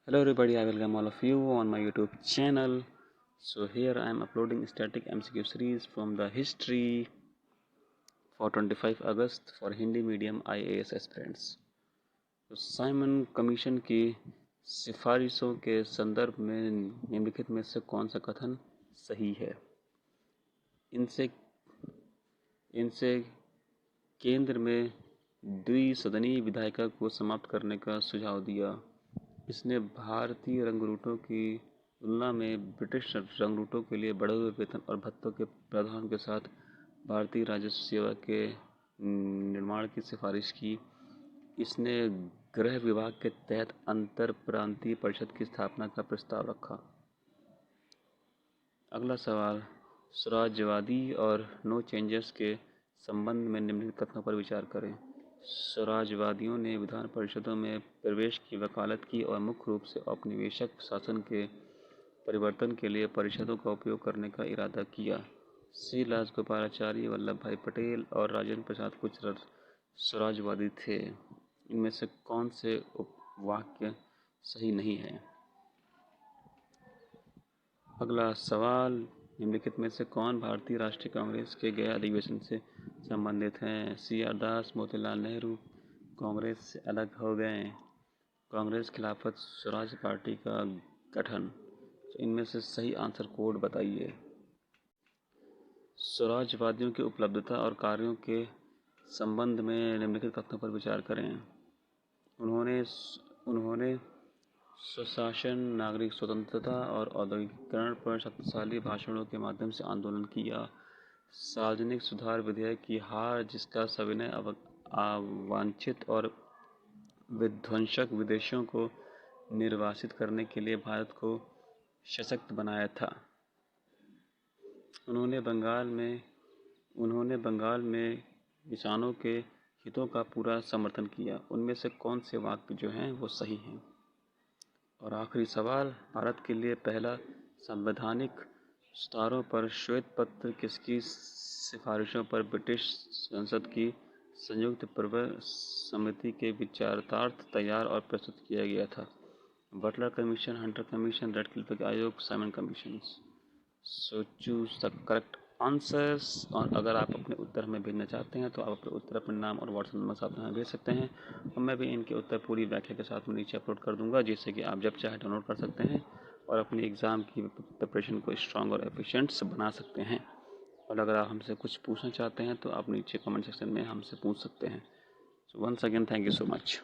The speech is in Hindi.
Hello everybody, I welcome all of you on my YouTube channel. So here I am uploading static MCQ series from the history for 25 August for Hindi medium IAS aspirants. तो साइमन कमीशन की सिफारिशों के संदर्भ में निम्नलिखित में से कौन सा कथन सही है? इनसे केंद्र में द्विसदनीय विधायिका को समाप्त करने का सुझाव दिया। इसने भारतीय रंगरूटों की तुलना में ब्रिटिश रंगरूटों के लिए बढ़े हुए वेतन और भत्तों के प्रावधान के साथ भारतीय राजस्व सेवा के निर्माण की सिफारिश की। इसने गृह विभाग के तहत अंतर प्रांतीय परिषद की स्थापना का प्रस्ताव रखा। अगला सवाल, स्वराज्यवादी और नो चेंजर्स के संबंध में निम्नलिखित कथनों पर विचार करें। स्वराज्यवादियों ने विधान परिषदों में प्रवेश की वकालत की और मुख्य रूप से औपनिवेशिक शासन के परिवर्तन के लिए परिषदों का उपयोग करने का इरादा किया। श्री राजगोपालाचारी, वल्लभ भाई पटेल और राजेंद्र प्रसाद कुछ स्वराज्यवादी थे। इनमें से कौन से वाक्य सही नहीं है? अगला सवाल, निम्नलिखित में से कौन भारतीय राष्ट्रीय कांग्रेस के गया अधिवेशन से संबंधित हैं? CR दास, मोतीलाल नेहरू कांग्रेस से अलग हो गए। कांग्रेस खिलाफत स्वराज पार्टी का गठन। तो इनमें से सही आंसर कोड बताइए। स्वराज्यवादियों की उपलब्धता और कार्यों के संबंध में निम्नलिखित कथनों पर विचार करें। उन्होंने स्वशासन, नागरिक स्वतंत्रता और औद्योगिकीकरण पर शक्तिशाली भाषणों के माध्यम से आंदोलन किया। सार्वजनिक सुधार विधेयक की हार, जिसका सविनय अवांछित और विध्वंसक विदेशियों को निर्वासित करने के लिए भारत को सशक्त बनाया था। उन्होंने बंगाल में किसानों के हितों का पूरा समर्थन किया। उनमें से कौन से वाक्य जो हैं वो सही हैं? और आखिरी सवाल, भारत के लिए पहला संवैधानिक सुधारों पर श्वेत पत्र किसकी सिफारिशों पर ब्रिटिश संसद की संयुक्त प्रवर समिति के विचारार्थ तैयार और प्रस्तुत किया गया था? Butler commission, Hunter commission, Radcliffe आयोग, Simon commission. So choose the correct answers. और अगर आप अपने उत्तर हमें भेजना चाहते हैं तो आप अपने उत्तर अपने नाम और व्हाट्सएप नंबर साथ में भेज सकते हैं, और मैं भी इनके उत्तर पूरी व्याख्या के साथ में नीचे अपलोड कर दूंगा, जिससे कि आप जब चाहे डाउनलोड कर सकते हैं और अपनी एग्ज़ाम की प्रिपरेशन को स्ट्रॉन्ग और एफिशिएंट बना सकते हैं। और अगर आप हमसे कुछ पूछना चाहते हैं तो आप नीचे कमेंट सेक्शन में हमसे पूछ सकते हैं। So once again thank you so much.